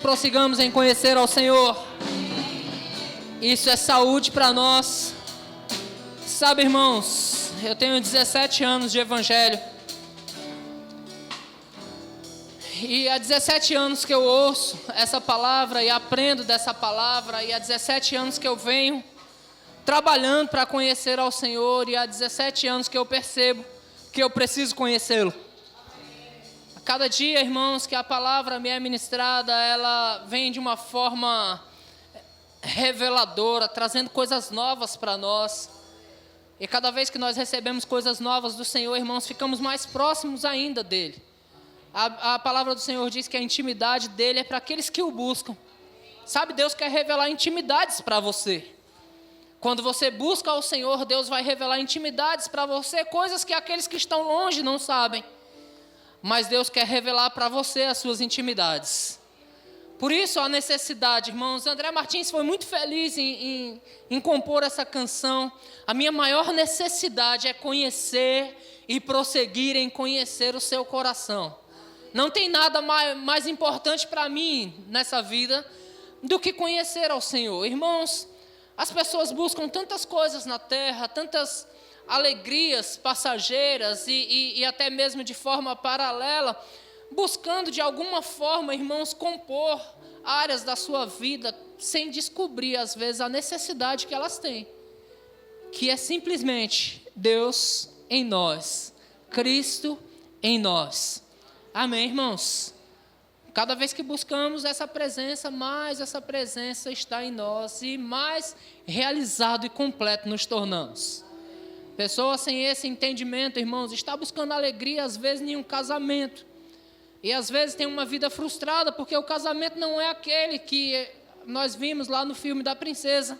Prossigamos em conhecer ao Senhor. Isso é saúde para nós. Sabe, irmãos, eu tenho 17 anos de evangelho. E há 17 anos que eu ouço essa palavra e aprendo dessa palavra. E há 17 anos que eu venho trabalhando para conhecer ao Senhor. E há 17 anos que eu percebo que eu preciso conhecê-lo. Cada dia, irmãos, que a palavra me é ministrada, ela vem de uma forma reveladora, trazendo coisas novas para nós. E cada vez que nós recebemos coisas novas do Senhor, irmãos, ficamos mais próximos ainda dEle. A palavra do Senhor diz que a intimidade dEle é para aqueles que o buscam. Sabe, Deus quer revelar intimidades para você. Quando você busca ao Senhor, Deus vai revelar intimidades para você, coisas que aqueles que estão longe não sabem. Mas Deus quer revelar para você as suas intimidades. Por isso a necessidade, irmãos. André Martins foi muito feliz em compor essa canção. A minha maior necessidade é conhecer e prosseguir em conhecer o seu coração. Não tem nada mais importante para mim nessa vida do que conhecer ao Senhor. Irmãos, as pessoas buscam tantas coisas na terra, tantas alegrias passageiras e até mesmo de forma paralela, buscando de alguma forma, irmãos, compor áreas da sua vida sem descobrir às vezes a necessidade que elas têm, que é simplesmente Deus em nós, Cristo em nós. Amém, irmãos? Cada vez que buscamos essa presença, mais essa presença está em nós e mais realizado e completo nos tornamos. Pessoa sem esse entendimento, irmãos, está buscando alegria, às vezes, em um casamento. E às vezes tem uma vida frustrada, porque o casamento não é aquele que nós vimos lá no filme da princesa,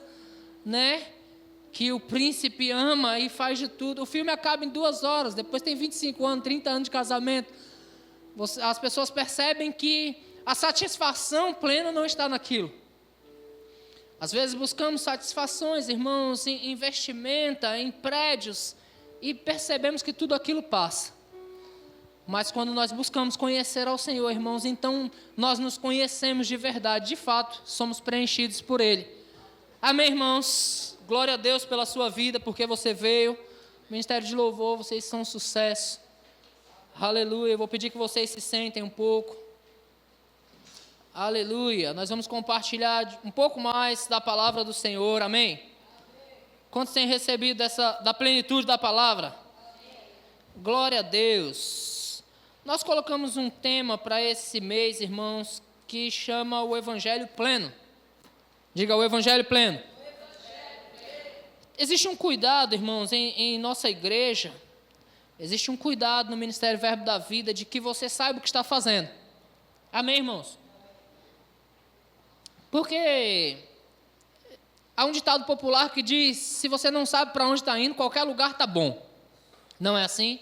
né? Que o príncipe ama e faz de tudo. O filme acaba em 2 horas, depois tem 25 anos, 30 anos de casamento. As pessoas percebem que a satisfação plena não está naquilo. Às vezes buscamos satisfações, irmãos, em vestimenta, em prédios, e percebemos que tudo aquilo passa. Mas quando nós buscamos conhecer ao Senhor, irmãos, então nós nos conhecemos de verdade, de fato, somos preenchidos por Ele. Amém, irmãos? Glória a Deus pela sua vida, porque você veio. Ministério de Louvor, vocês são um sucesso. Aleluia, eu vou pedir que vocês se sentem um pouco. Aleluia, nós vamos compartilhar um pouco mais da palavra do Senhor, amém? Quantos têm recebido da plenitude da palavra? Amém. Glória a Deus. Nós colocamos um tema para esse mês, irmãos, que chama o Evangelho Pleno. Diga, o Evangelho Pleno. O Evangelho Pleno. Existe um cuidado, irmãos, em nossa igreja, existe um cuidado no Ministério Verbo da Vida de que você saiba o que está fazendo. Amém, irmãos? Porque há um ditado popular que diz, se você não sabe para onde está indo, qualquer lugar está bom. Não é assim?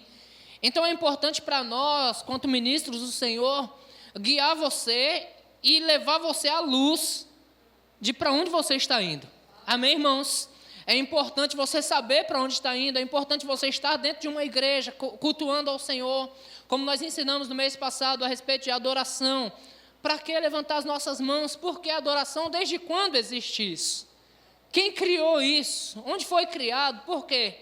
Então é importante para nós, quanto ministros do Senhor, guiar você e levar você à luz de para onde você está indo. Amém, irmãos? É importante você saber para onde está indo, é importante você estar dentro de uma igreja, cultuando ao Senhor, como nós ensinamos no mês passado a respeito de adoração. Para que levantar as nossas mãos? Por que adoração? Desde quando existe isso? Quem criou isso? Onde foi criado? Por quê?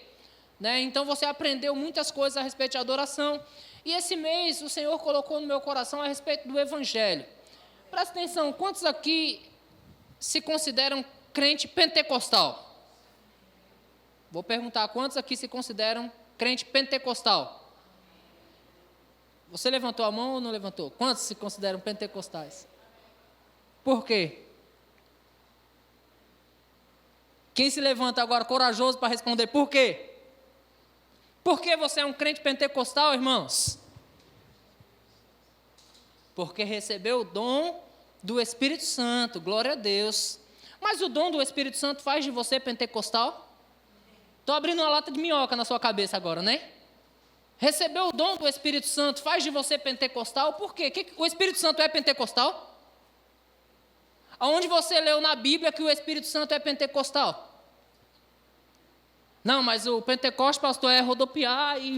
Né? Então você aprendeu muitas coisas a respeito de adoração. E esse mês o Senhor colocou no meu coração a respeito do Evangelho. Presta atenção, quantos aqui se consideram crente pentecostal? Vou perguntar, quantos aqui se consideram crente pentecostal? Você levantou a mão ou não levantou? Quantos se consideram pentecostais? Por quê? Quem se levanta agora corajoso para responder por quê? Por que você é um crente pentecostal, irmãos? Porque recebeu o dom do Espírito Santo, glória a Deus. Mas o dom do Espírito Santo faz de você pentecostal? Estou abrindo uma lata de minhoca na sua cabeça agora, né? Recebeu o dom do Espírito Santo, faz de você pentecostal, por quê? O Espírito Santo é pentecostal? Aonde você leu na Bíblia que o Espírito Santo é pentecostal? Não, mas o Pentecoste, pastor, é rodopiar e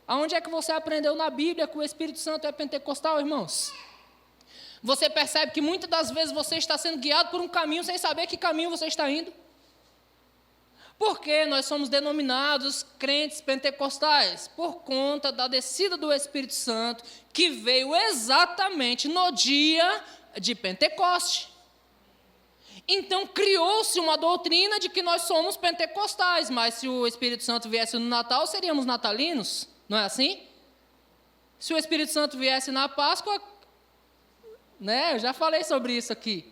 Aonde é que você aprendeu na Bíblia que o Espírito Santo é pentecostal, irmãos? Você percebe que muitas das vezes você está sendo guiado por um caminho sem saber que caminho você está indo. Por que nós somos denominados crentes pentecostais? Por conta da descida do Espírito Santo, que veio exatamente no dia de Pentecoste. Então criou-se uma doutrina de que nós somos pentecostais, mas se o Espírito Santo viesse no Natal, seríamos natalinos, não é assim? Se o Espírito Santo viesse na Páscoa, né, eu já falei sobre isso aqui.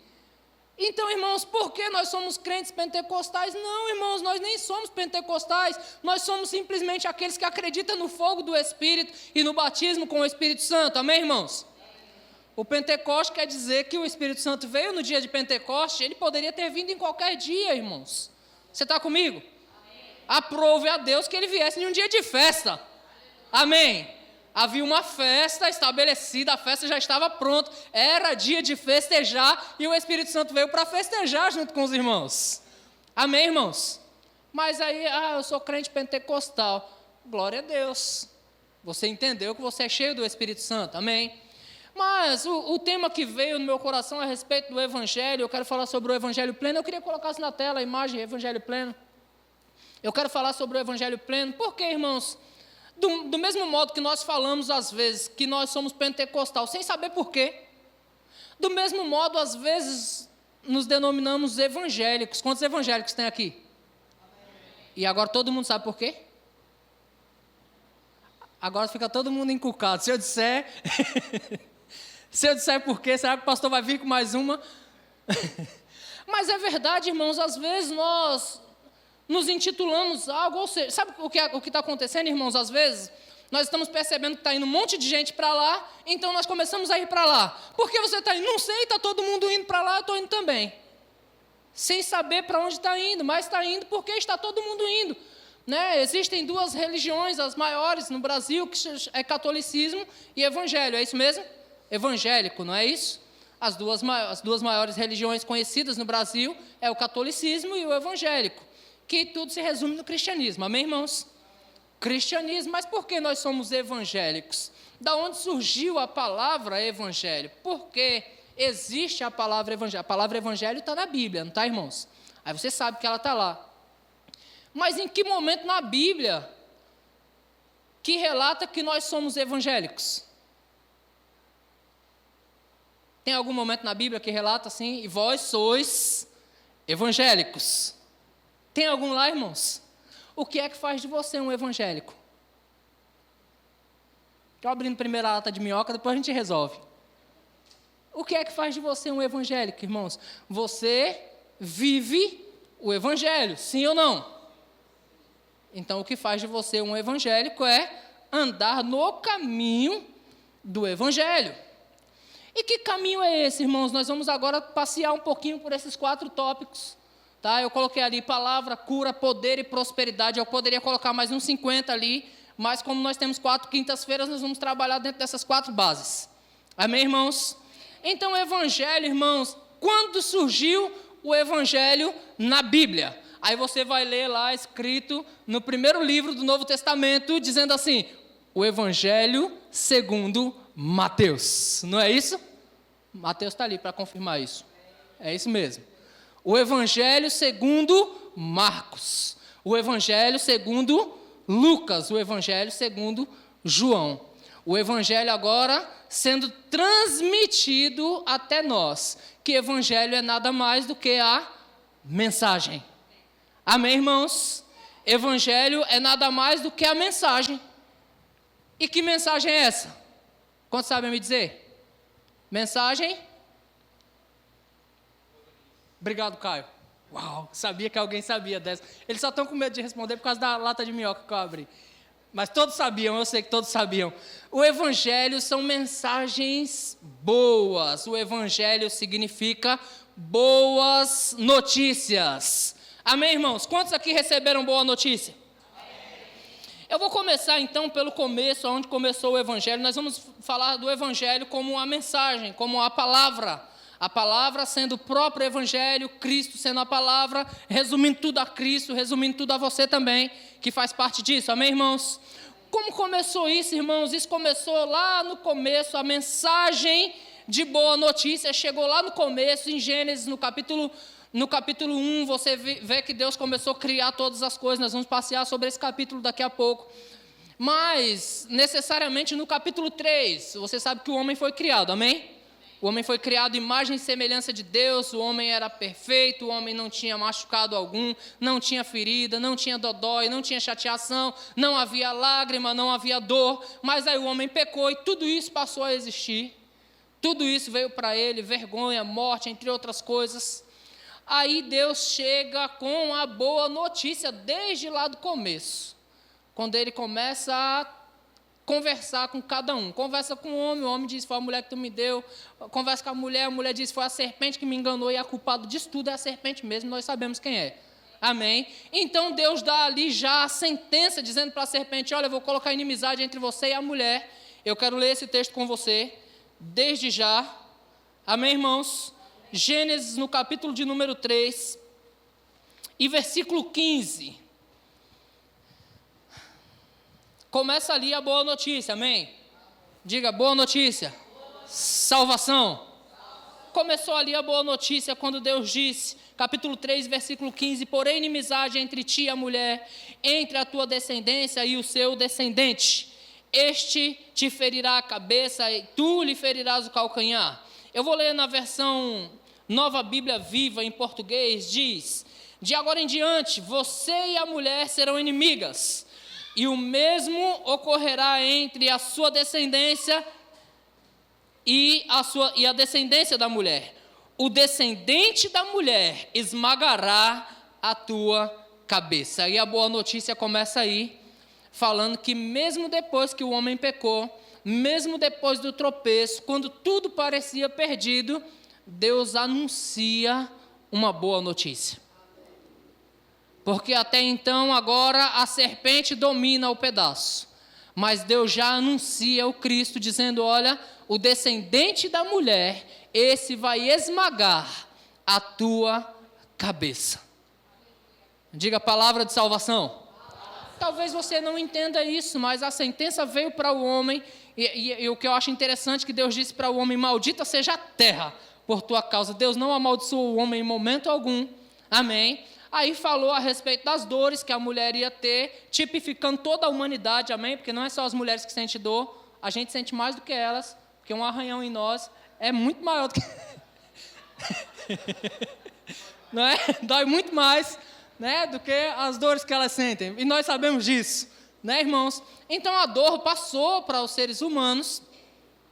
Então, irmãos, por que nós somos crentes pentecostais? Não, irmãos, nós nem somos pentecostais, nós somos simplesmente aqueles que acreditam no fogo do Espírito e no batismo com o Espírito Santo, amém, irmãos? O Pentecoste quer dizer que o Espírito Santo veio no dia de Pentecoste, ele poderia ter vindo em qualquer dia, irmãos. Você está comigo? Amém. Aprove a Deus que ele viesse em um dia de festa, amém? Havia uma festa estabelecida, a festa já estava pronta, era dia de festejar, e o Espírito Santo veio para festejar junto com os irmãos. Amém, irmãos? Mas aí, eu sou crente pentecostal. Glória a Deus. Você entendeu que você é cheio do Espírito Santo, amém? Mas o tema que veio no meu coração a respeito do Evangelho, eu quero falar sobre o Evangelho pleno. Eu queria colocar na tela a imagem Evangelho pleno. Eu quero falar sobre o Evangelho pleno. Por quê, irmãos? Do mesmo modo que nós falamos às vezes que nós somos pentecostal, sem saber por quê. Do mesmo modo, às vezes, nos denominamos evangélicos. Quantos evangélicos tem aqui? Amém. E agora todo mundo sabe por quê? Agora fica todo mundo encucado. Se eu disser... se eu disser por quê, será que o pastor vai vir com mais uma? Mas é verdade, irmãos, às vezes nós nos intitulamos algo, ou seja, sabe o que está acontecendo, irmãos? Às vezes, nós estamos percebendo que está indo um monte de gente para lá, então nós começamos a ir para lá. Por que você está indo? Não sei, está todo mundo indo para lá, eu estou indo também. Sem saber para onde está indo, mas está indo porque está todo mundo indo. Né? Existem duas religiões, as maiores no Brasil, que é catolicismo e evangelho, é isso mesmo? Evangélico, não é isso? As duas maiores religiões conhecidas no Brasil é o catolicismo e o evangélico, que tudo se resume no cristianismo, amém, irmãos? Cristianismo, mas por que nós somos evangélicos? Da onde surgiu a palavra evangelho? Porque existe a palavra evangelho. A palavra evangelho está na Bíblia, não está, irmãos? Aí você sabe que ela está lá. Mas em que momento na Bíblia que relata que nós somos evangélicos? Tem algum momento na Bíblia que relata assim, e vós sois evangélicos? Tem algum lá, irmãos? O que é que faz de você um evangélico? Estou abrindo primeiro a lata de minhoca, depois a gente resolve. O que é que faz de você um evangélico, irmãos? Você vive o evangelho, sim ou não? Então, o que faz de você um evangélico é andar no caminho do evangelho. E que caminho é esse, irmãos? Nós vamos agora passear um pouquinho por esses 4 tópicos. Tá? Eu coloquei ali palavra, cura, poder e prosperidade. Eu poderia colocar mais uns 50 ali, mas como nós temos 4 quintas-feiras, nós vamos trabalhar dentro dessas 4 bases. Amém, irmãos? Então, o evangelho, irmãos, quando surgiu o evangelho na Bíblia? Aí você vai ler lá escrito no primeiro livro do Novo Testamento, dizendo assim, o evangelho segundo Mateus. Não é isso? Mateus está ali para confirmar isso. É isso mesmo. O evangelho segundo Marcos. O evangelho segundo Lucas. O evangelho segundo João. O evangelho agora sendo transmitido até nós. Que evangelho é nada mais do que a mensagem. Amém, irmãos? Evangelho é nada mais do que a mensagem. E que mensagem é essa? Quantos sabem me dizer? Mensagem? Obrigado, Caio. Uau, sabia que alguém sabia dessa. Eles só estão com medo de responder por causa da lata de minhoca que eu abri. Mas todos sabiam, eu sei que todos sabiam. O evangelho são mensagens boas. O evangelho significa boas notícias. Amém, irmãos? Quantos aqui receberam boa notícia? Amém. Eu vou começar então pelo começo, onde começou o evangelho. Nós vamos falar do evangelho como uma mensagem, como a palavra. A palavra sendo o próprio evangelho, Cristo sendo a palavra, resumindo tudo a Cristo, resumindo tudo a você também, que faz parte disso. Amém, irmãos? Como começou isso, irmãos? Isso começou lá no começo, a mensagem de boa notícia chegou lá no começo, em Gênesis, no capítulo 1, você vê que Deus começou a criar todas as coisas. Nós vamos passear sobre esse capítulo daqui a pouco. Mas, necessariamente, no capítulo 3, você sabe que o homem foi criado, amém? O homem foi criado à imagem e semelhança de Deus, o homem era perfeito, o homem não tinha machucado algum, não tinha ferida, não tinha dodói, não tinha chateação, não havia lágrima, não havia dor, mas aí o homem pecou e tudo isso passou a existir. Tudo isso veio para ele, vergonha, morte, entre outras coisas. Aí Deus chega com a boa notícia desde lá do começo, quando ele começa a conversar com cada um. Conversa com o homem diz, foi a mulher que tu me deu. Conversa com a mulher diz, foi a serpente que me enganou, e a culpada disso tudo é a serpente mesmo, nós sabemos quem é. Amém? Então Deus dá ali já a sentença, dizendo para a serpente, olha, eu vou colocar inimizade entre você e a mulher. Eu quero ler esse texto com você, desde já. Amém, irmãos? Gênesis, no capítulo de número 3, e versículo 15. Começa ali a boa notícia, amém? Diga, boa notícia. Salvação. Começou ali a boa notícia quando Deus disse, capítulo 3, versículo 15, porém inimizade entre ti e a mulher, entre a tua descendência e o seu descendente. Este te ferirá a cabeça e tu lhe ferirás o calcanhar. Eu vou ler na versão Nova Bíblia Viva, em português, diz, de agora em diante, você e a mulher serão inimigas, e o mesmo ocorrerá entre a sua descendência e a descendência da mulher. O descendente da mulher esmagará a tua cabeça. E a boa notícia começa aí, falando que mesmo depois que o homem pecou, mesmo depois do tropeço, quando tudo parecia perdido, Deus anuncia uma boa notícia. Porque até então, agora, a serpente domina o pedaço. Mas Deus já anuncia o Cristo, dizendo, olha, o descendente da mulher, esse vai esmagar a tua cabeça. Diga a palavra de salvação. Talvez você não entenda isso, mas a sentença veio para o homem, e o que eu acho interessante, que Deus disse para o homem, maldita seja a terra por tua causa. Deus não amaldiçoou o homem em momento algum, amém? Aí falou a respeito das dores que a mulher ia ter, tipificando toda a humanidade, amém? Porque não é só as mulheres que sentem dor, a gente sente mais do que elas, porque um arranhão em nós é muito maior do que... não é? Dói muito mais, né, do que as dores que elas sentem, e nós sabemos disso, né, irmãos? Então a dor passou para os seres humanos,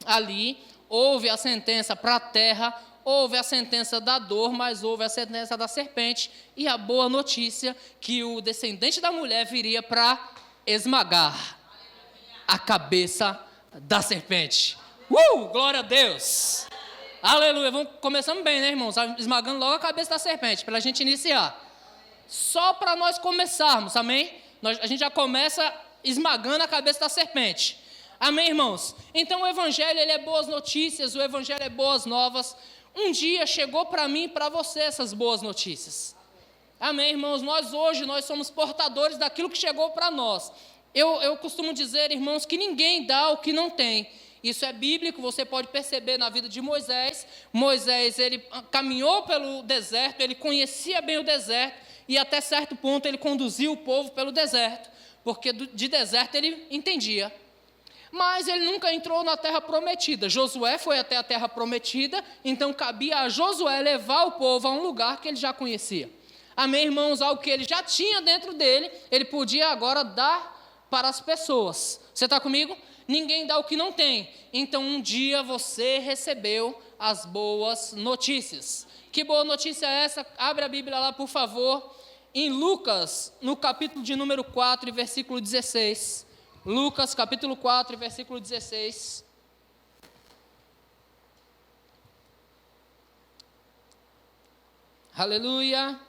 ali, houve a sentença para a terra, houve a sentença da dor, mas houve a sentença da serpente, e a boa notícia que o descendente da mulher viria para esmagar a cabeça da serpente. Glória a Deus! Aleluia! Começamos bem, né, irmãos? Esmagando logo a cabeça da serpente, para a gente iniciar. Só para nós começarmos, amém? A gente já começa esmagando a cabeça da serpente. Amém, irmãos? Então o Evangelho, ele é boas notícias, o Evangelho é boas novas. Um dia chegou para mim e para você essas boas notícias. Amém, irmãos? Nós somos portadores daquilo que chegou para nós. Eu costumo dizer, irmãos, que ninguém dá o que não tem. Isso é bíblico, você pode perceber na vida de Moisés. Moisés, ele caminhou pelo deserto, ele conhecia bem o deserto, e até certo ponto ele conduziu o povo pelo deserto, porque de deserto ele entendia. Mas ele nunca entrou na terra prometida. Josué foi até a terra prometida, então cabia a Josué levar o povo a um lugar que ele já conhecia. Amém, irmãos? Algo que ele já tinha dentro dele, ele podia agora dar para as pessoas. Você está comigo? Ninguém dá o que não tem. Então um dia você recebeu as boas notícias. Que boa notícia é essa? Abre a Bíblia lá, por favor, em Lucas, no capítulo de número 4, versículo 16. Lucas, capítulo 4, versículo 16. Aleluia.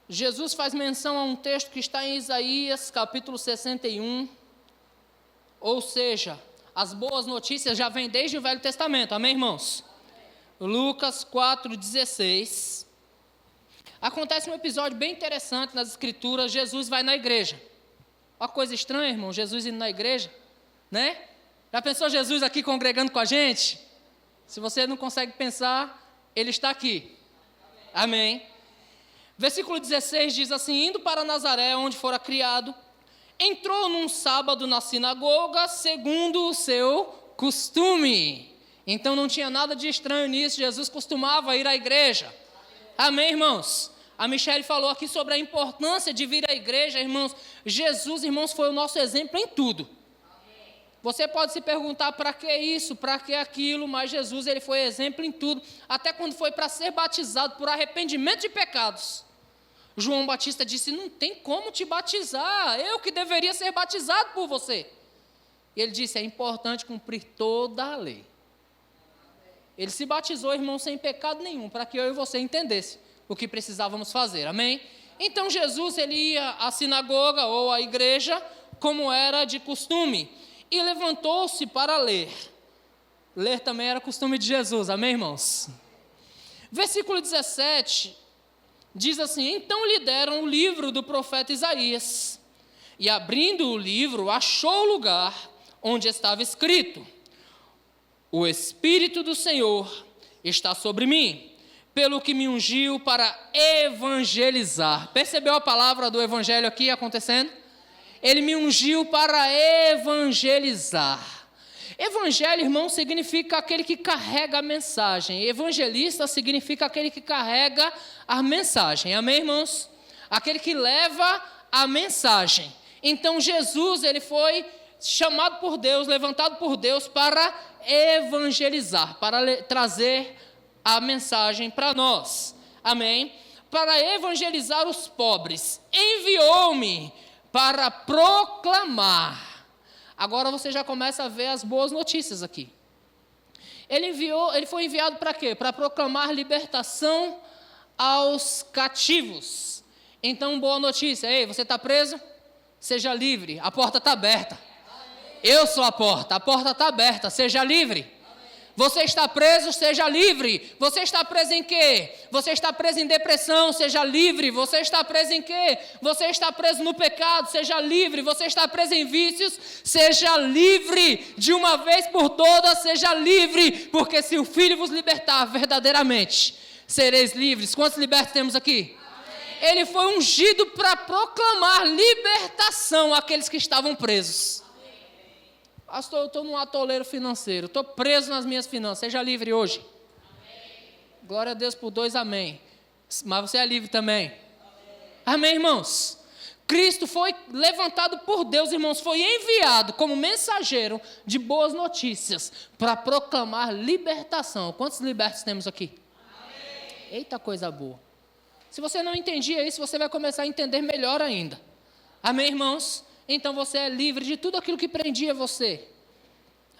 Jesus faz menção a um texto que está em Isaías, capítulo 61. Ou seja, as boas notícias já vêm desde o Velho Testamento. Amém, irmãos? Lucas 4, 16. Acontece um episódio bem interessante nas Escrituras. Jesus vai na igreja. Uma coisa estranha, irmão, Jesus indo na igreja. né? Já pensou Jesus aqui congregando com a gente? Se você não consegue pensar, Ele está aqui. Amém. Versículo 16 diz assim: indo para Nazaré, onde fora criado, entrou num sábado na sinagoga, segundo o seu costume. Então não tinha nada de estranho nisso, Jesus costumava ir à igreja. Amém, irmãos? A Michele falou aqui sobre a importância de vir à igreja, irmãos. Jesus, irmãos, foi o nosso exemplo em tudo. Você pode se perguntar para que isso, para que aquilo, mas Jesus, ele foi exemplo em tudo, até quando foi para ser batizado por arrependimento de pecados. João Batista disse: não tem como te batizar, eu que deveria ser batizado por você. E ele disse: é importante cumprir toda a lei. Ele se batizou, irmão, sem pecado nenhum, para que eu e você entendesse o que precisávamos fazer, amém? Então Jesus, ele ia à sinagoga ou à igreja, como era de costume, e levantou-se para ler. Ler também era costume de Jesus, amém, irmãos? Versículo 17, diz assim: então lhe deram o livro do profeta Isaías, e abrindo o livro, achou o lugar onde estava escrito: o Espírito do Senhor está sobre mim, pelo que me ungiu para evangelizar. Percebeu a palavra do evangelho aqui acontecendo? Ele me ungiu para evangelizar. Evangelho, irmão, significa aquele que carrega a mensagem. Evangelista significa aquele que carrega a mensagem. Amém, irmãos? Aquele que leva a mensagem. Então Jesus, ele foi chamado por Deus, levantado por Deus para evangelizar, para trazer a mensagem para nós, amém? Para evangelizar os pobres, enviou-me para proclamar. Agora você já começa a ver as boas notícias aqui. Ele foi enviado para quê? Para proclamar libertação aos cativos. Então, boa notícia: ei, você está preso? Seja livre, a porta está aberta. Eu sou a porta está aberta, seja livre. Você está preso, seja livre. Você está preso em quê? Você está preso em depressão, seja livre. Você está preso em quê? Você está preso no pecado, seja livre. Você está preso em vícios, seja livre. De uma vez por todas, seja livre. Porque se o Filho vos libertar verdadeiramente, sereis livres. Quantos libertos temos aqui? Amém. Ele foi ungido para proclamar libertação àqueles que estavam presos. Pastor, eu estou num atoleiro financeiro, estou preso nas minhas finanças, seja livre hoje. Amém. Glória a Deus por 2, amém. Mas você é livre também. Amém, irmãos? Cristo foi levantado por Deus, irmãos, foi enviado como mensageiro de boas notícias para proclamar libertação. Quantos libertos temos aqui? Amém. Eita, coisa boa. Se você não entendia isso, você vai começar a entender melhor ainda. Amém, irmãos? Então você é livre de tudo aquilo que prendia você.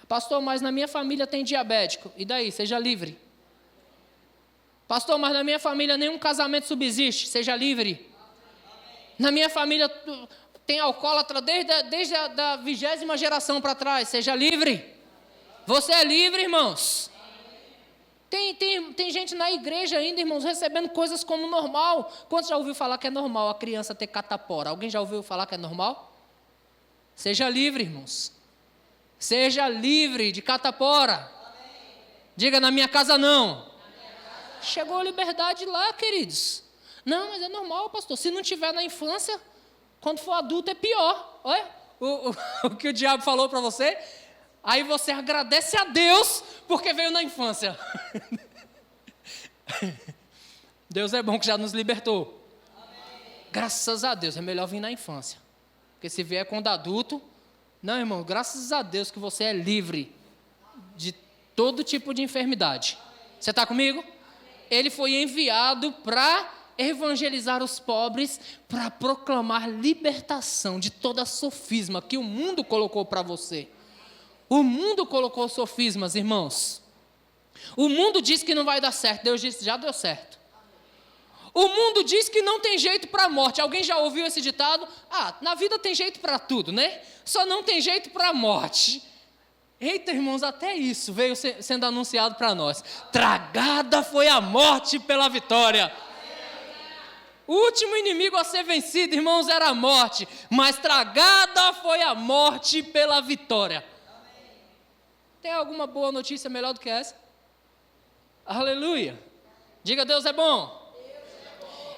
Pastor, mas na minha família tem diabético. E daí? Seja livre. Pastor, mas na minha família nenhum casamento subsiste. Seja livre. Na minha família tem alcoólatra desde a 20ª geração para trás. Seja livre. Você é livre, irmãos. Tem gente na igreja ainda, irmãos, recebendo coisas como normal. Quantos já ouviu falar que é normal a criança ter catapora? Alguém já ouviu falar que é normal? Seja livre, irmãos. Seja livre de catapora. Amém. Diga: na minha casa não. Chegou a liberdade lá, queridos. Não, mas é normal, pastor. Se não tiver na infância, quando for adulto é pior. Olha o que o diabo falou para você. Aí você agradece a Deus porque veio na infância. Deus é bom que já nos libertou. Amém. Graças a Deus, é melhor vir na infância. Porque se vier quando adulto, não, irmão, graças a Deus que você é livre de todo tipo de enfermidade. Você está comigo? Ele foi enviado para evangelizar os pobres, para proclamar libertação de toda sofisma que o mundo colocou para você. O mundo colocou sofismas, irmãos. O mundo diz que não vai dar certo, Deus disse: já deu certo. O mundo diz que não tem jeito para a morte. Alguém já ouviu esse ditado? Na vida tem jeito para tudo, né? Só não tem jeito para a morte. Eita, irmãos, até isso veio sendo anunciado para nós. Tragada foi a morte pela vitória. O último inimigo a ser vencido, irmãos, era a morte. Mas tragada foi a morte pela vitória. Tem alguma boa notícia melhor do que essa? Aleluia! Diga, Deus é bom.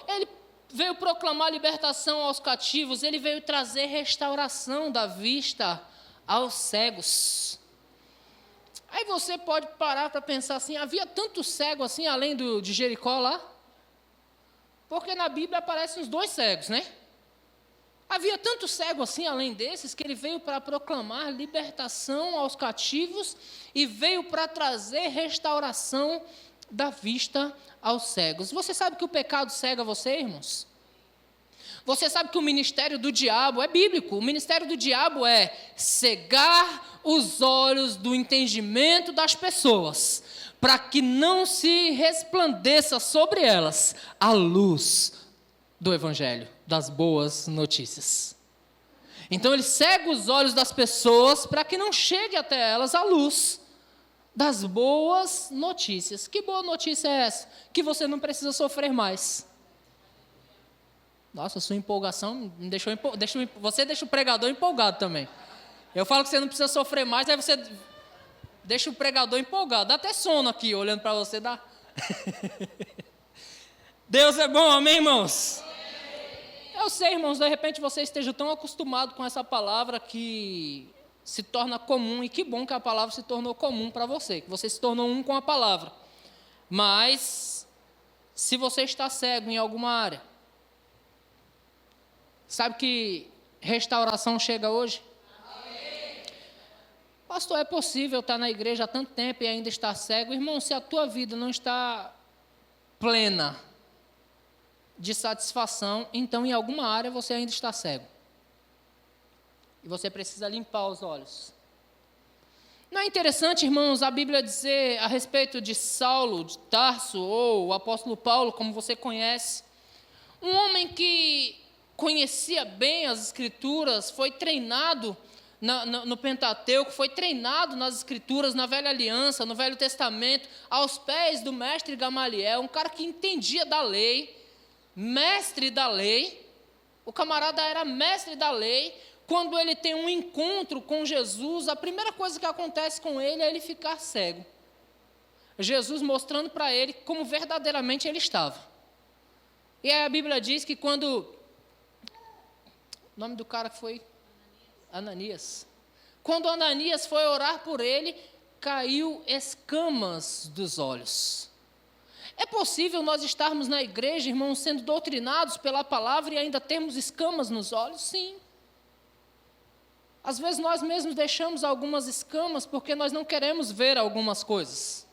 Ele veio proclamar libertação aos cativos, ele veio trazer restauração da vista aos cegos. Aí você pode parar para pensar assim, havia tanto cego assim, além de Jericó lá? Porque na Bíblia aparecem os 2 cegos, né? Havia tanto cego assim, além desses, que ele veio para proclamar libertação aos cativos e veio para trazer restauração da vista aos cegos. Você sabe que o pecado cega você, irmãos? Você sabe que o ministério do diabo é bíblico. O ministério do diabo é cegar os olhos do entendimento das pessoas, para que não se resplandeça sobre elas a luz do evangelho, das boas notícias. Então ele cega os olhos das pessoas para que não chegue até elas a luz das boas notícias. Que boa notícia é essa? Que você não precisa sofrer mais. Nossa, sua empolgação me deixou você deixa o pregador empolgado também. Eu falo que você não precisa sofrer mais, aí você deixa o pregador empolgado. Dá até sono aqui, olhando para você. Dá. Deus é bom, amém, irmãos? Eu sei, irmãos, de repente você esteja tão acostumado com essa palavra que se torna comum, e que bom que a palavra se tornou comum para você, que você se tornou um com a palavra. Mas, se você está cego em alguma área, sabe que restauração chega hoje? Amém. Pastor, é possível estar na igreja há tanto tempo e ainda estar cego? Irmão, se a tua vida não está plena de satisfação, então em alguma área você ainda está cego. E você precisa limpar os olhos. Não é interessante, irmãos, a Bíblia dizer a respeito de Saulo, de Tarso, ou o apóstolo Paulo, como você conhece, um homem que conhecia bem as Escrituras, foi treinado no Pentateuco, foi treinado nas Escrituras, na Velha Aliança, no Velho Testamento, aos pés do mestre Gamaliel, um cara que entendia da lei, mestre da lei. O camarada era mestre da lei. Quando ele tem um encontro com Jesus, a primeira coisa que acontece com ele é ele ficar cego. Jesus mostrando para ele como verdadeiramente ele estava. E aí a Bíblia diz que quando... O nome do cara foi Ananias. Quando Ananias foi orar por ele, caiu escamas dos olhos. É possível nós estarmos na igreja, irmãos, sendo doutrinados pela palavra e ainda termos escamas nos olhos? Sim. Às vezes nós mesmos deixamos algumas escamas porque nós não queremos ver algumas coisas.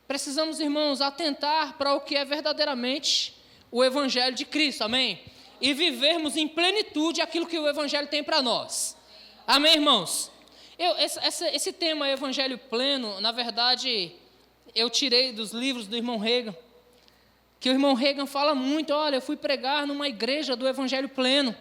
Precisamos, irmãos, atentar para o que é verdadeiramente o Evangelho de Cristo, amém? E vivermos em plenitude aquilo que o Evangelho tem para nós. Amém, irmãos? Esse tema Evangelho pleno, na verdade, eu tirei dos livros do irmão Reagan, que o irmão Reagan fala muito, olha, eu fui pregar numa igreja do Evangelho pleno.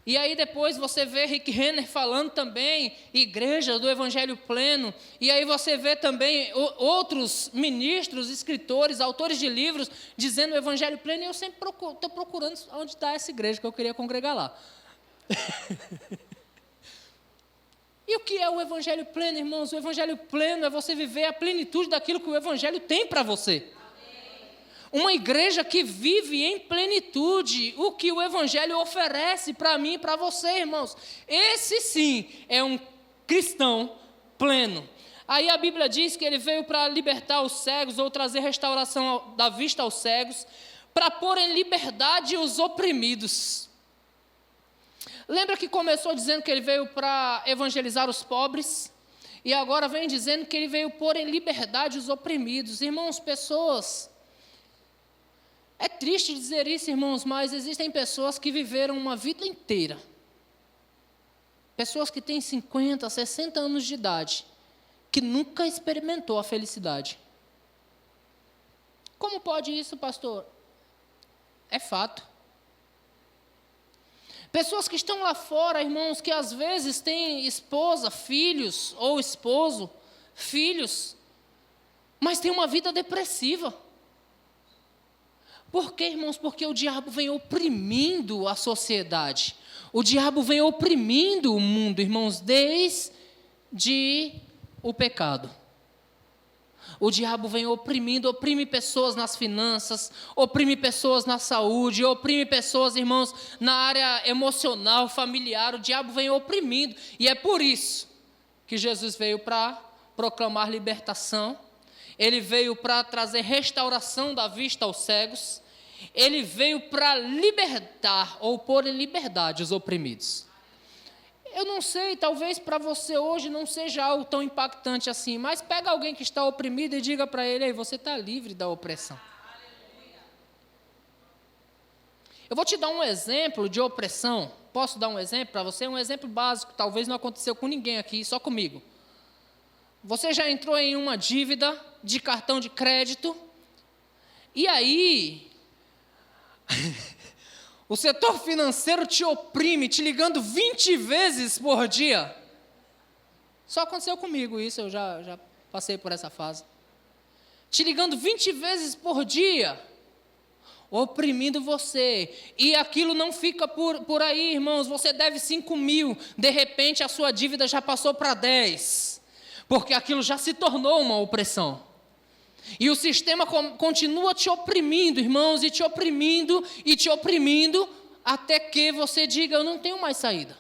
E aí depois você vê Rick Renner falando também, igreja do Evangelho pleno, e aí você vê também outros ministros, escritores, autores de livros, dizendo o Evangelho pleno, e eu sempre estou procurando onde está essa igreja, que eu queria congregar lá. E o que é o Evangelho pleno, irmãos? O Evangelho pleno é você viver a plenitude daquilo que o Evangelho tem para você. Uma igreja que vive em plenitude o que o Evangelho oferece para mim e para você, irmãos. Esse sim é um cristão pleno. Aí a Bíblia diz que ele veio para libertar os cegos, ou trazer restauração da vista aos cegos, para pôr em liberdade os oprimidos. Lembra que começou dizendo que ele veio para evangelizar os pobres? E agora vem dizendo que ele veio pôr em liberdade os oprimidos. Irmãos, pessoas... É triste dizer isso, irmãos, mas existem pessoas que viveram uma vida inteira. Pessoas que têm 50, 60 anos de idade, que nunca experimentou a felicidade. Como pode isso, pastor? É fato. Pessoas que estão lá fora, irmãos, que às vezes têm esposa, filhos, ou esposo, filhos, mas têm uma vida depressiva. Por quê, irmãos? Porque o diabo vem oprimindo a sociedade. O diabo vem oprimindo o mundo, irmãos, desde o pecado. O diabo vem oprimindo, oprime pessoas nas finanças, oprime pessoas na saúde, oprime pessoas, irmãos, na área emocional, familiar. O diabo vem oprimindo. E é por isso que Jesus veio para proclamar libertação. Ele veio para trazer restauração da vista aos cegos. Ele veio para libertar ou pôr em liberdade os oprimidos. Eu não sei, talvez para você hoje não seja algo tão impactante assim, mas pega alguém que está oprimido e diga para ele: ei, você está livre da opressão. Eu vou te dar um exemplo de opressão. Posso dar um exemplo para você? Um exemplo básico, talvez não aconteceu com ninguém aqui, só comigo. Você já entrou em uma dívida de cartão de crédito, e aí o setor financeiro te oprime, te ligando 20 vezes por dia. Só aconteceu comigo isso, eu já passei por essa fase. Te ligando 20 vezes por dia, oprimindo você. E aquilo não fica por aí, irmãos. Você deve 5.000, de repente a sua dívida já passou para 10. Porque aquilo já se tornou uma opressão. E o sistema continua te oprimindo, irmãos, e te oprimindo, até que você diga: eu não tenho mais saída.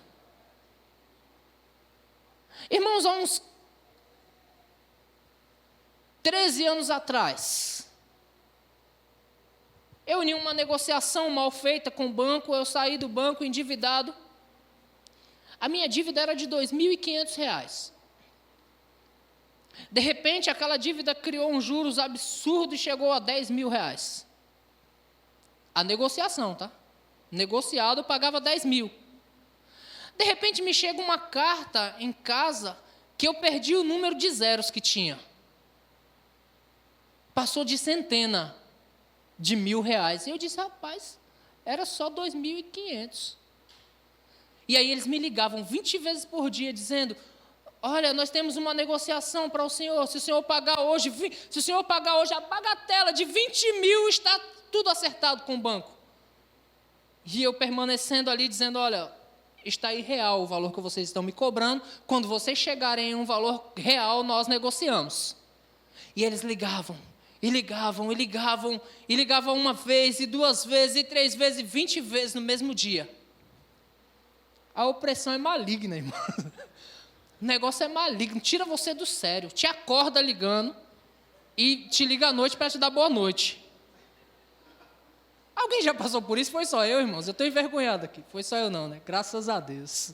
Irmãos, há uns 13 anos atrás, eu em uma negociação mal feita com o banco, eu saí do banco endividado. A minha dívida era de R$ 2.500. De repente, aquela dívida criou um juros absurdo e chegou a R$ 10.000. A negociação, tá? Negociado, eu pagava 10.000. De repente, me chega uma carta em casa que eu perdi o número de zeros que tinha. Passou de centena de R$ 1.000. E eu disse: rapaz, era só 2.500. E aí eles me ligavam 20 vezes por dia dizendo: olha, nós temos uma negociação para o senhor. Se o senhor pagar hoje a bagatela de 20.000, está tudo acertado com o banco. E eu permanecendo ali dizendo: olha, está irreal o valor que vocês estão me cobrando. Quando vocês chegarem em um valor real, nós negociamos. E eles ligavam, e ligavam, e ligavam, e ligavam uma vez, e 2 vezes, e 3 vezes, e 20 vezes no mesmo dia. A opressão é maligna, irmão. O negócio é maligno, tira você do sério, te acorda ligando e te liga à noite para te dar boa noite. Alguém já passou por isso? Foi só eu, irmãos? Eu estou envergonhado aqui. Foi só eu não, né? Graças a Deus.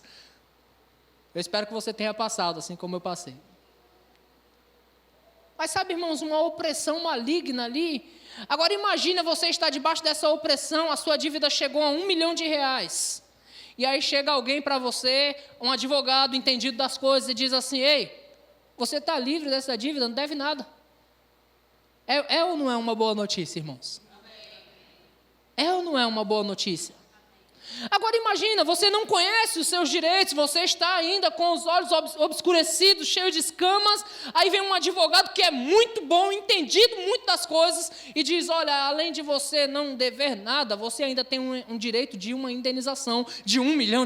Eu espero que você tenha passado, assim como eu passei. Mas sabe, irmãos, uma opressão maligna ali. Agora imagina você estar debaixo dessa opressão, a sua dívida chegou a R$ 1 milhão. E aí chega alguém para você, um advogado entendido das coisas, e diz assim: ei, você está livre dessa dívida, não deve nada. É ou não é uma boa notícia, irmãos? É ou não é uma boa notícia? Agora imagina, você não conhece os seus direitos, você está ainda com os olhos obscurecidos, cheio de escamas, aí vem um advogado que é muito bom, entendido muito das coisas, e diz: olha, além de você não dever nada, você ainda tem um direito de uma indenização de R$ 1 milhão.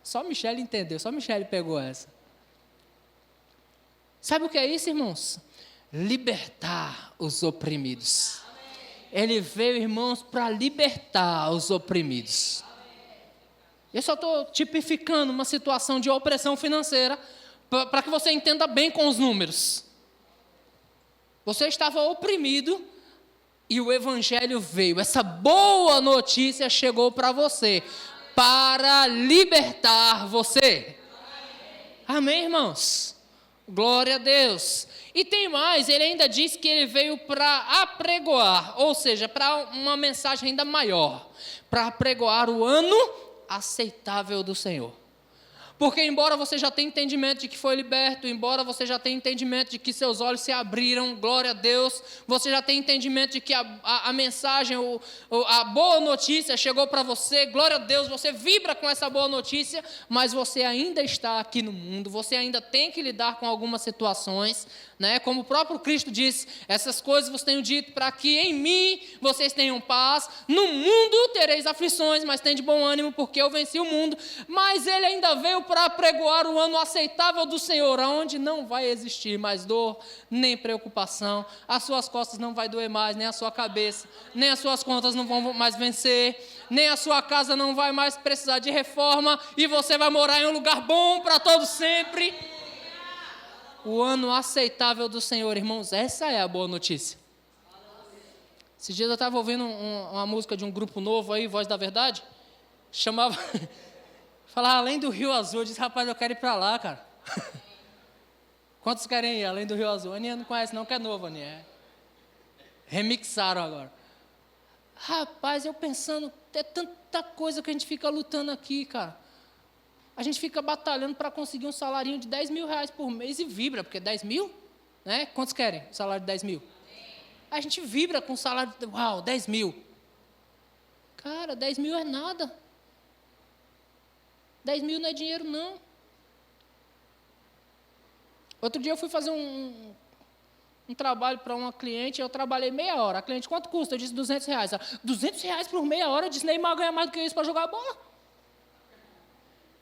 Só Michele entendeu, só Michele pegou essa. Sabe o que é isso, irmãos? Libertar os oprimidos. Ele veio, irmãos, para libertar os oprimidos. Eu só estou tipificando uma situação de opressão financeira para que você entenda bem com os números. Você estava oprimido e o Evangelho veio. Essa boa notícia chegou para você, para libertar você. Amém, irmãos? Glória a Deus. E tem mais, ele ainda diz que ele veio para apregoar, ou seja, para uma mensagem ainda maior, para apregoar o ano aceitável do Senhor. Porque embora você já tenha entendimento de que foi liberto, embora você já tenha entendimento de que seus olhos se abriram, glória a Deus, você já tem entendimento de que a mensagem, a boa notícia chegou para você, glória a Deus, você vibra com essa boa notícia, mas você ainda está aqui no mundo, você ainda tem que lidar com algumas situações, né? Como o próprio Cristo disse: essas coisas vos tenho dito para que em mim vocês tenham paz, no mundo tereis aflições, mas tem de bom ânimo porque eu venci o mundo. Mas ele ainda veio para pregoar o ano aceitável do Senhor, onde não vai existir mais dor, nem preocupação, as suas costas não vai doer mais, nem a sua cabeça, nem as suas contas não vão mais vencer, nem a sua casa não vai mais precisar de reforma, e você vai morar em um lugar bom para todo sempre. O ano aceitável do Senhor, irmãos, essa é a boa notícia. Esses dias eu estava ouvindo uma música de um grupo novo aí, Voz da Verdade, chamava, falava Além do Rio Azul. Eu disse, rapaz, eu quero ir para lá, cara. Quantos querem ir Além do Rio Azul? A Aninha não conhece não, que é novo, Aninha. Remixaram agora. Rapaz, eu pensando, é tanta coisa que a gente fica lutando aqui, cara. A gente fica batalhando para conseguir um salarinho de 10 mil reais por mês e vibra, porque 10 mil, né? Quantos querem o salário de 10 mil? A gente vibra com o salário, uau, 10 mil. Cara, 10 mil é nada. 10 mil não é dinheiro, não. Outro dia eu fui fazer um trabalho para uma cliente, eu trabalhei meia hora. A cliente, quanto custa? Eu disse 200 reais. Ela, 200 reais por meia hora? Eu disse, Neymar ganha mais do que isso para jogar bola.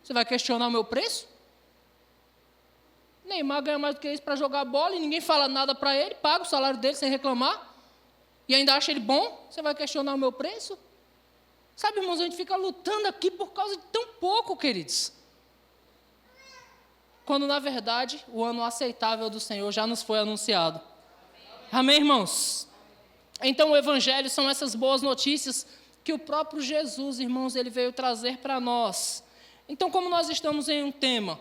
Você vai questionar o meu preço? Neymar ganha mais do que isso para jogar bola e ninguém fala nada para ele, paga o salário dele sem reclamar e ainda acha ele bom? Você vai questionar o meu preço? Sabe, irmãos, a gente fica lutando aqui por causa de tão pouco, queridos. Quando, na verdade, o ano aceitável do Senhor já nos foi anunciado. Amém, irmãos? Então, o Evangelho são essas boas notícias que o próprio Jesus, irmãos, ele veio trazer para nós. Então, como nós estamos em um tema,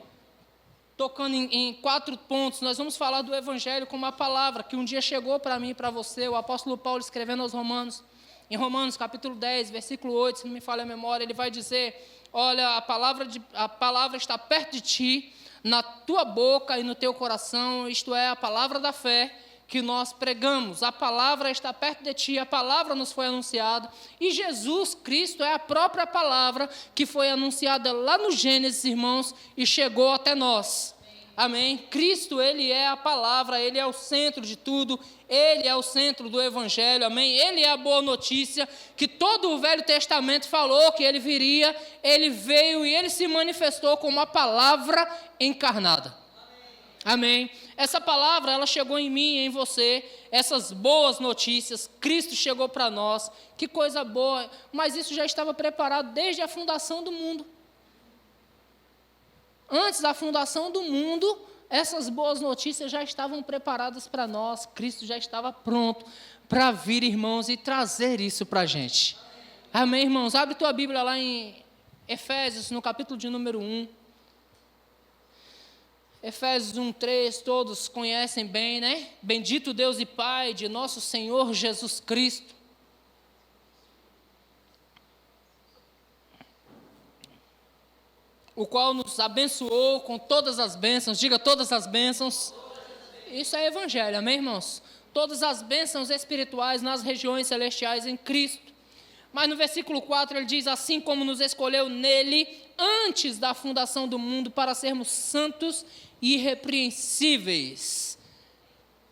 tocando em 4 pontos, nós vamos falar do Evangelho como uma palavra que um dia chegou para mim e para você, o apóstolo Paulo escrevendo aos Romanos, em Romanos capítulo 10, versículo 8, se não me falha a memória, ele vai dizer, olha, a palavra está perto de ti, na tua boca e no teu coração, isto é, a palavra da fé que nós pregamos, a palavra está perto de ti, a palavra nos foi anunciada, e Jesus Cristo é a própria palavra que foi anunciada lá no Gênesis, irmãos, e chegou até nós. Amém? Cristo, Ele é a palavra, Ele é o centro de tudo, Ele é o centro do Evangelho, amém? Ele é a boa notícia, que todo o Velho Testamento falou que Ele viria, Ele veio e Ele se manifestou como a palavra encarnada. Amém? Essa palavra, ela chegou em mim e em você, essas boas notícias, Cristo chegou para nós, que coisa boa, mas isso já estava preparado desde a fundação do mundo. Antes da fundação do mundo, essas boas notícias já estavam preparadas para nós, Cristo já estava pronto para vir, irmãos, e trazer isso para a gente. Amém, irmãos? Abre tua Bíblia lá em Efésios, no capítulo de número 1. Efésios 1:3, todos conhecem bem, né? Bendito Deus e Pai de nosso Senhor Jesus Cristo. O qual nos abençoou com todas as bênçãos, diga todas as bênçãos. Isso é evangelho, amém, irmãos? Todas as bênçãos espirituais nas regiões celestiais em Cristo. Mas no versículo 4 ele diz, assim como nos escolheu nele, antes da fundação do mundo, para sermos santos e irrepreensíveis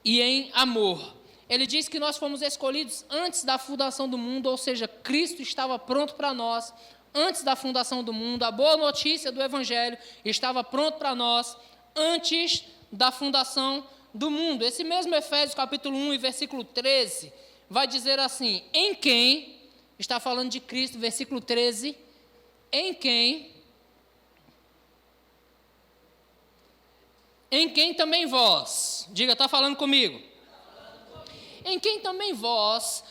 e em amor. Ele diz que nós fomos escolhidos antes da fundação do mundo, ou seja, Cristo estava pronto para nós, antes da fundação do mundo, a boa notícia do Evangelho estava pronto para nós, antes da fundação do mundo. Esse mesmo Efésios capítulo 1 e versículo 13, vai dizer assim, em quem, está falando de Cristo, versículo 13, em quem também vós, diga, está falando comigo, em quem também vós,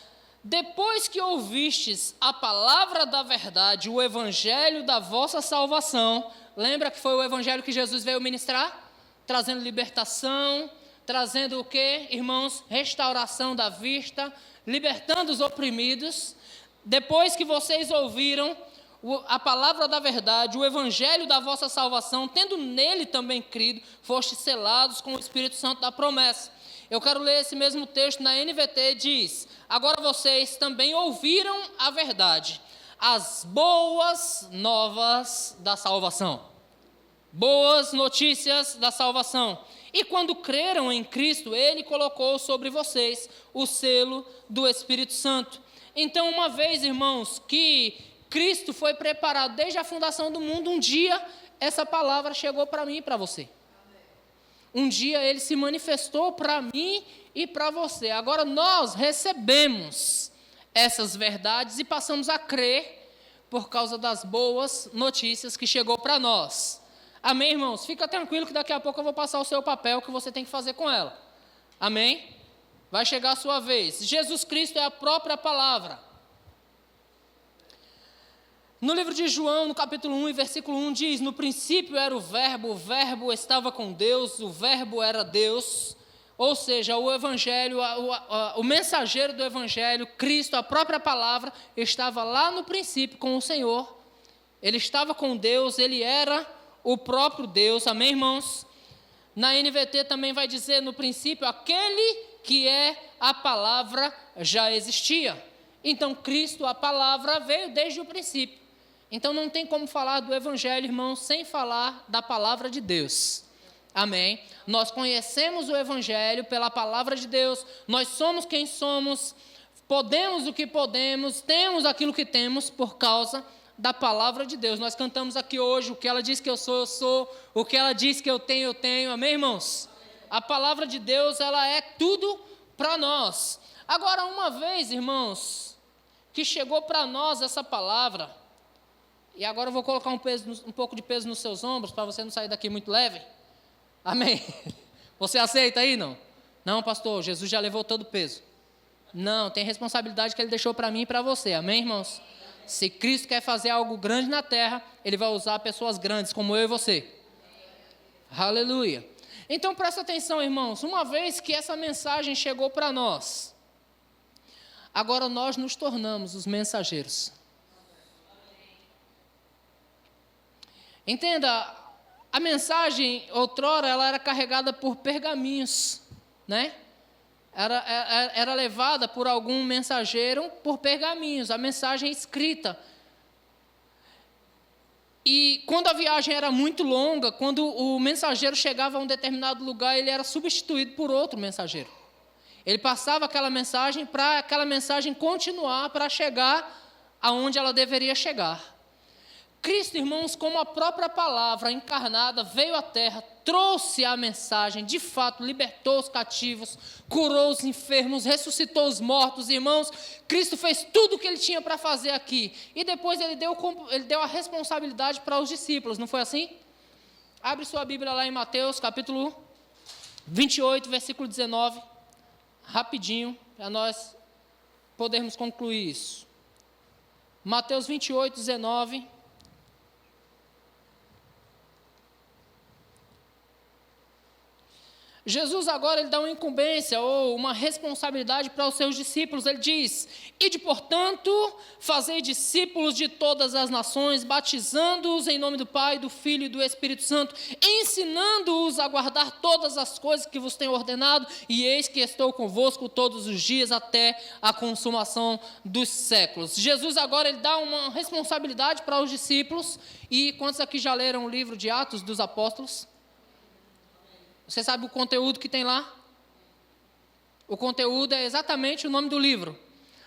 depois que ouvistes a palavra da verdade, o evangelho da vossa salvação, lembra que foi o evangelho que Jesus veio ministrar? Trazendo libertação, trazendo o quê, irmãos? Restauração da vista, libertando os oprimidos. Depois que vocês ouviram a palavra da verdade, o evangelho da vossa salvação, tendo nele também crido, fostes selados com o Espírito Santo da promessa. Eu quero ler esse mesmo texto na NVT, diz, agora vocês também ouviram a verdade, as boas novas da salvação. Boas notícias da salvação. E quando creram em Cristo, Ele colocou sobre vocês o selo do Espírito Santo. Então, uma vez, irmãos, que Cristo foi preparado desde a fundação do mundo, um dia essa palavra chegou para mim e para você. Um dia ele se manifestou para mim e para você. Agora nós recebemos essas verdades e passamos a crer por causa das boas notícias que chegou para nós. Amém, irmãos? Fica tranquilo que daqui a pouco eu vou passar o seu papel que você tem que fazer com ela. Amém? Vai chegar a sua vez. Jesus Cristo é a própria palavra. No livro de João, no capítulo 1 e versículo 1, diz: no princípio era o verbo estava com Deus, o verbo era Deus. Ou seja, o evangelho, o mensageiro do evangelho, Cristo, a própria palavra, estava lá no princípio com o Senhor. Ele estava com Deus, ele era o próprio Deus. Amém, irmãos? Na NVT também vai dizer: no princípio, aquele que é a palavra já existia. Então, Cristo, a palavra, veio desde o princípio. Então, não tem como falar do evangelho, irmãos, sem falar da palavra de Deus. Amém? Nós conhecemos o evangelho pela palavra de Deus, nós somos quem somos, podemos o que podemos, temos aquilo que temos por causa da palavra de Deus. Nós cantamos aqui hoje: o que ela diz que eu sou, o que ela diz que eu tenho. Amém, irmãos? A palavra de Deus, ela é tudo para nós. Agora, uma vez, irmãos, que chegou para nós essa palavra, e agora eu vou colocar um pouco de peso nos seus ombros, para você não sair daqui muito leve. Amém? Você aceita aí, não? Não, pastor, Jesus já levou todo o peso. Não, tem responsabilidade que ele deixou para mim e para você. Amém, irmãos? Se Cristo quer fazer algo grande na terra, ele vai usar pessoas grandes como eu e você. Aleluia. Então presta atenção, irmãos, uma vez que essa mensagem chegou para nós, agora nós nos tornamos os mensageiros. Entenda, a mensagem, outrora, ela era carregada por pergaminhos, né? Era levada por algum mensageiro por pergaminhos, a mensagem escrita. E quando a viagem era muito longa, quando o mensageiro chegava a um determinado lugar, ele era substituído por outro mensageiro. Ele passava aquela mensagem para aquela mensagem continuar, para chegar aonde ela deveria chegar. Cristo, irmãos, como a própria palavra encarnada, veio à terra, trouxe a mensagem, de fato, libertou os cativos, curou os enfermos, ressuscitou os mortos, irmãos. Cristo fez tudo o que ele tinha para fazer aqui. E depois ele deu a responsabilidade para os discípulos, não foi assim? Abre sua Bíblia lá em Mateus, capítulo 28, versículo 19. Rapidinho, para nós podermos concluir isso. Mateus 28, 19. Jesus agora ele dá uma incumbência ou uma responsabilidade para os seus discípulos. Ele diz: ide, portanto, fazei discípulos de todas as nações, batizando-os em nome do Pai, do Filho e do Espírito Santo, ensinando-os a guardar todas as coisas que vos tenho ordenado, e eis que estou convosco todos os dias até a consumação dos séculos. Jesus agora ele dá uma responsabilidade para os discípulos. E quantos aqui já leram o livro de Atos dos Apóstolos? Você sabe o conteúdo que tem lá? O conteúdo é exatamente o nome do livro.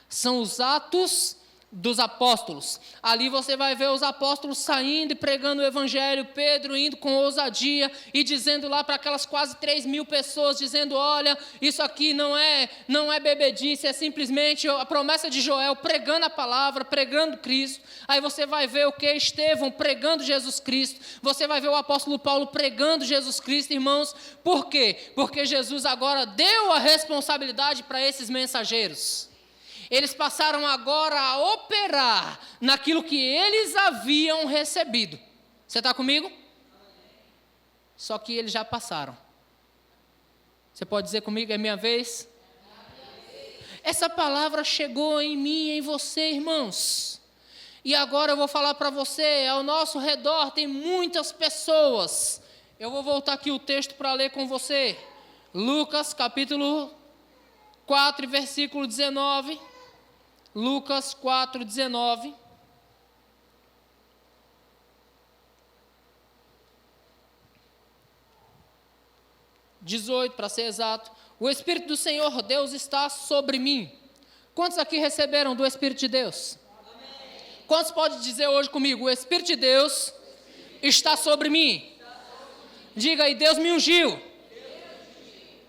São os Atos dos Apóstolos. Ali você vai ver os apóstolos saindo e pregando o evangelho, Pedro indo com ousadia e dizendo lá para aquelas quase 3.000 pessoas, dizendo: olha, isso aqui não é bebedice, é simplesmente a promessa de Joel, pregando a palavra, pregando Cristo. Aí você vai ver o que? Estevão pregando Jesus Cristo. Você vai ver o apóstolo Paulo pregando Jesus Cristo, irmãos. Por quê? Porque Jesus agora deu a responsabilidade para esses mensageiros. Eles passaram agora a operar naquilo que eles haviam recebido. Você está comigo? Só que eles já passaram. Você pode dizer comigo: é minha vez? Essa palavra chegou em mim e em você, irmãos. E agora eu vou falar para você: ao nosso redor tem muitas pessoas. Eu vou voltar aqui o texto para ler com você. Lucas capítulo 4, versículo 19. Lucas 4, 19. Para ser exato. O Espírito do Senhor Deus está sobre mim. Quantos aqui receberam do Espírito de Deus? Amém. Quantos podem dizer hoje comigo: o Espírito de Deus está sobre mim. Diga aí, Deus me ungiu.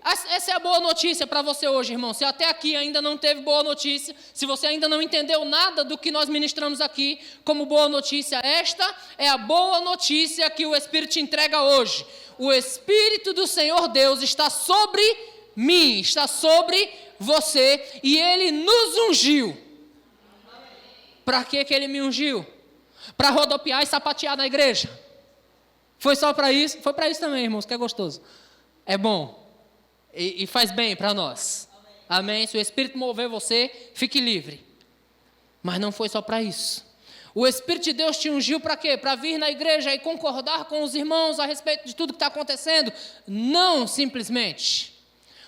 Essa é a boa notícia para você hoje, irmão. Se até aqui ainda não teve boa notícia, se você ainda não entendeu nada do que nós ministramos aqui como boa notícia, esta é a boa notícia que o Espírito te entrega hoje. O Espírito do Senhor Deus está sobre mim, está sobre você, e Ele nos ungiu. Para que Ele me ungiu? Para rodopiar e sapatear na igreja. Foi só para isso? Foi para isso também, irmãos, que é gostoso. É bom. E faz bem para nós. Amém? Se o Espírito mover você, fique livre. Mas não foi só para isso. O Espírito de Deus te ungiu para quê? Para vir na igreja e concordar com os irmãos a respeito de tudo que está acontecendo? Não, simplesmente.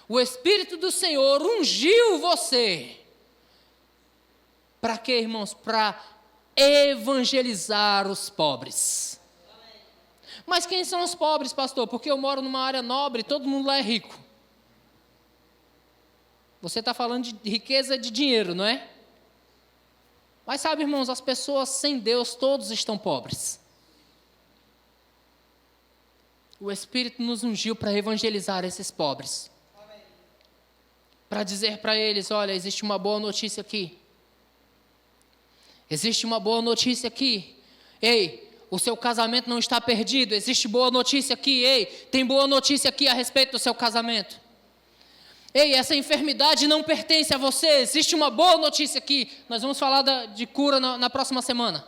O Espírito do Senhor ungiu você. Para quê, irmãos? Para evangelizar os pobres. Mas quem são os pobres, pastor? Porque eu moro numa área nobre, todo mundo lá é rico. Você está falando de riqueza de dinheiro, não é? Mas sabe, irmãos, as pessoas sem Deus, todos estão pobres. O Espírito nos ungiu para evangelizar esses pobres. Para dizer para eles, olha, existe uma boa notícia aqui. Existe uma boa notícia aqui. Ei, o seu casamento não está perdido. Existe boa notícia aqui. Ei, tem boa notícia aqui a respeito do seu casamento. Ei, essa enfermidade não pertence a você. Existe uma boa notícia aqui. Nós vamos falar de cura na próxima semana.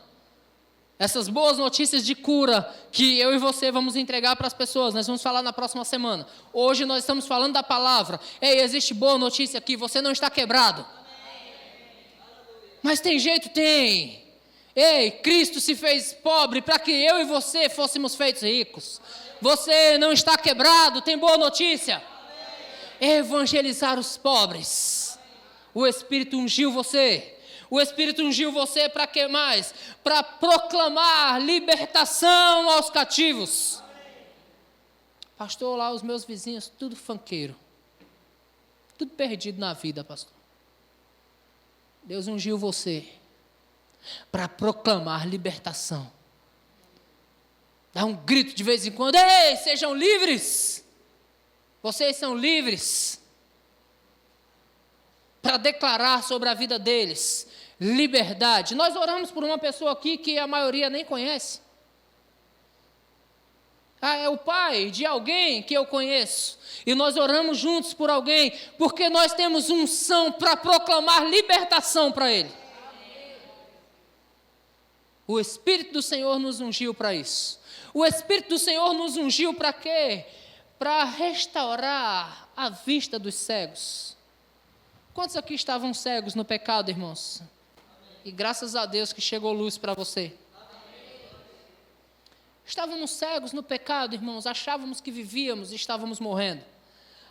Essas boas notícias de cura que eu e você vamos entregar para as pessoas, nós vamos falar na próxima semana. Hoje nós estamos falando da palavra. Ei, existe boa notícia aqui. Você não está quebrado. Mas tem jeito? Tem. Ei, Cristo se fez pobre para que eu e você fôssemos feitos ricos. Você não está quebrado. Tem boa notícia. Evangelizar os pobres. O Espírito ungiu você. O Espírito ungiu você para que mais? Para proclamar libertação aos cativos. Pastor, lá os meus vizinhos, tudo funkeiro. Tudo perdido na vida, pastor. Deus ungiu você para proclamar libertação. Dá um grito de vez em quando. Ei, sejam livres. Vocês são livres para declarar sobre a vida deles liberdade. Nós oramos por uma pessoa aqui que a maioria nem conhece. É o pai de alguém que eu conheço. E nós oramos juntos por alguém, porque nós temos unção para proclamar libertação para ele. O Espírito do Senhor nos ungiu para isso. O Espírito do Senhor nos ungiu para quê? Para restaurar a vista dos cegos. Quantos aqui estavam cegos no pecado, irmãos? E graças a Deus que chegou luz para você. Estávamos cegos no pecado, irmãos, achávamos que vivíamos e estávamos morrendo.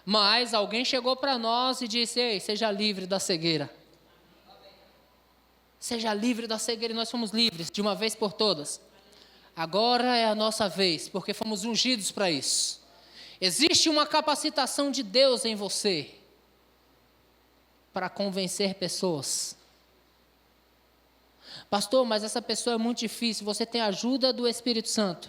Mas alguém chegou para nós e disse, ei, seja livre da cegueira. Seja livre da cegueira, e nós fomos livres de uma vez por todas. Agora é a nossa vez, porque fomos ungidos para isso. Existe uma capacitação de Deus em você para convencer pessoas. Pastor, mas essa pessoa é muito difícil. Você tem a ajuda do Espírito Santo,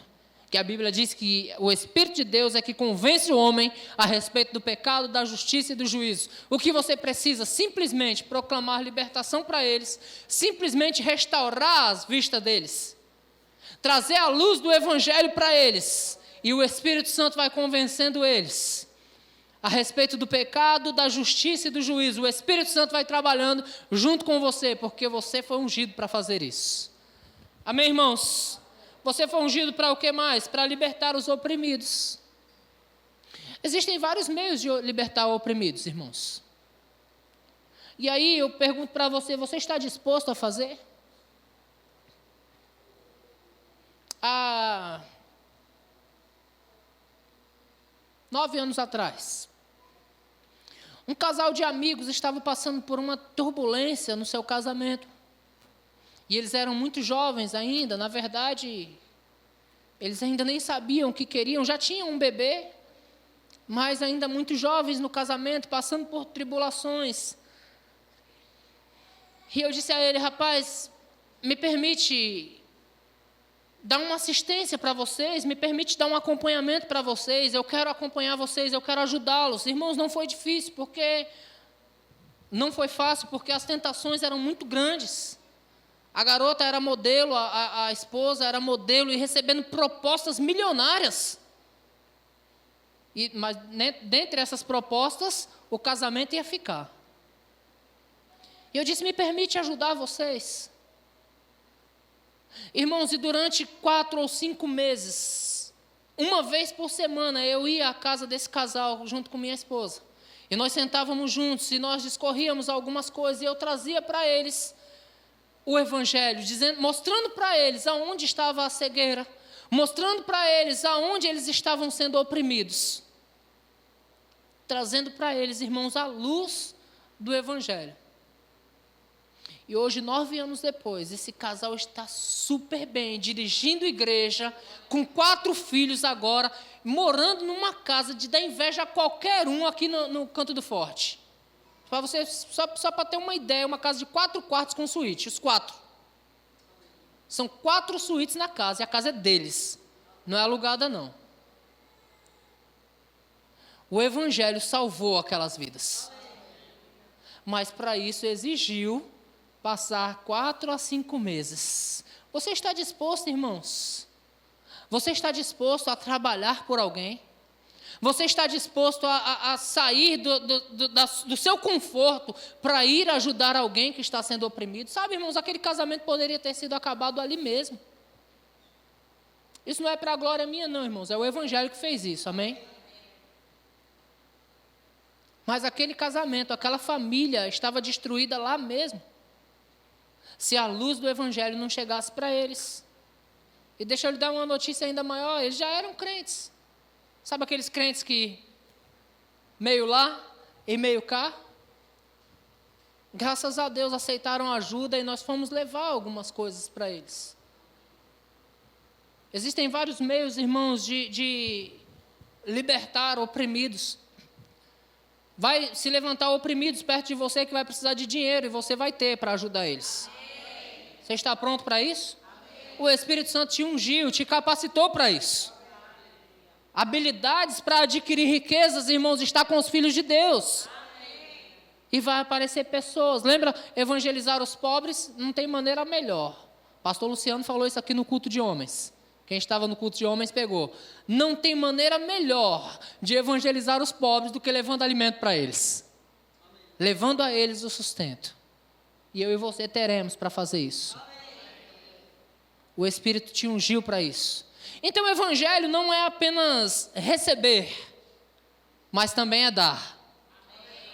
que a Bíblia diz que o Espírito de Deus é que convence o homem a respeito do pecado, da justiça e do juízo. O que você precisa? Simplesmente proclamar libertação para eles, simplesmente restaurar as vistas deles, trazer a luz do Evangelho para eles. E o Espírito Santo vai convencendo eles a respeito do pecado, da justiça e do juízo. O Espírito Santo vai trabalhando junto com você, porque você foi ungido para fazer isso. Amém, irmãos? Você foi ungido para o que mais? Para libertar os oprimidos. Existem vários meios de libertar os oprimidos, irmãos. E aí eu pergunto para você, você está disposto a fazer? 9 anos atrás, um casal de amigos estava passando por uma turbulência no seu casamento. E eles eram muito jovens ainda, na verdade, eles ainda nem sabiam o que queriam, já tinham um bebê, mas ainda muito jovens no casamento, passando por tribulações. E eu disse a ele, rapaz, me permite dar uma assistência para vocês, me permite dar um acompanhamento para vocês, eu quero acompanhar vocês, eu quero ajudá-los. Irmãos, não foi difícil, não foi fácil, porque as tentações eram muito grandes. A garota era modelo, a esposa era modelo, e recebendo propostas milionárias. Mas dentre essas propostas, o casamento ia ficar. E eu disse, me permite ajudar vocês. Irmãos, e durante 4 ou 5 meses, uma vez por semana, eu ia à casa desse casal, junto com minha esposa. E nós sentávamos juntos, e nós discorríamos algumas coisas, e eu trazia para eles o Evangelho, mostrando para eles aonde estava a cegueira, mostrando para eles aonde eles estavam sendo oprimidos. Trazendo para eles, irmãos, a luz do Evangelho. E hoje, 9 anos depois, esse casal está super bem, dirigindo igreja, com 4 filhos agora, morando numa casa de dar inveja a qualquer um aqui no Canto do Forte. Para você, só para ter uma ideia, uma casa de 4 quartos com suíte, os 4. São 4 suítes na casa, e a casa é deles, não é alugada não. O Evangelho salvou aquelas vidas. Mas para isso exigiu passar 4 a 5 meses. Você está disposto, irmãos? Você está disposto a trabalhar por alguém? Você está disposto a sair do seu conforto para ir ajudar alguém que está sendo oprimido? Sabe, irmãos, aquele casamento poderia ter sido acabado ali mesmo. Isso não é para a glória minha, não, irmãos. É o Evangelho que fez isso, amém? Mas aquele casamento, aquela família estava destruída lá mesmo. Se a luz do Evangelho não chegasse para eles. E deixa eu lhe dar uma notícia ainda maior, eles já eram crentes. Sabe aqueles crentes que meio lá e meio cá? Graças a Deus aceitaram ajuda e nós fomos levar algumas coisas para eles. Existem vários meios, irmãos, de libertar oprimidos. Vai se levantar oprimidos perto de você que vai precisar de dinheiro e você vai ter para ajudar eles. Você está pronto para isso? O Espírito Santo te ungiu, te capacitou para isso. Habilidades para adquirir riquezas, irmãos, está com os filhos de Deus. E vai aparecer pessoas. Lembra, evangelizar os pobres não tem maneira melhor. Pastor Luciano falou isso aqui no culto de homens. Quem estava no culto de homens pegou. Não tem maneira melhor de evangelizar os pobres do que levando alimento para eles. Levando a eles o sustento. E eu e você teremos para fazer isso. O Espírito te ungiu para isso. Então o Evangelho não é apenas receber, mas também é dar.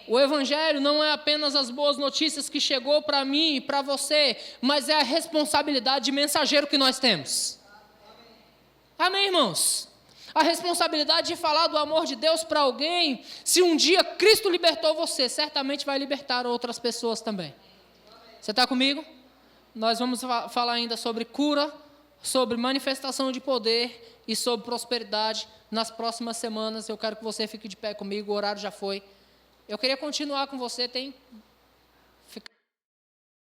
O Evangelho não é apenas as boas notícias que chegou para mim e para você, mas é a responsabilidade de mensageiro que nós temos. Amém, irmãos? A responsabilidade de falar do amor de Deus para alguém, se um dia Cristo libertou você, certamente vai libertar outras pessoas também. Você está comigo? Nós vamos falar ainda sobre cura, sobre manifestação de poder e sobre prosperidade nas próximas semanas. Eu quero que você fique de pé comigo, o horário já foi. Eu queria continuar com você, tem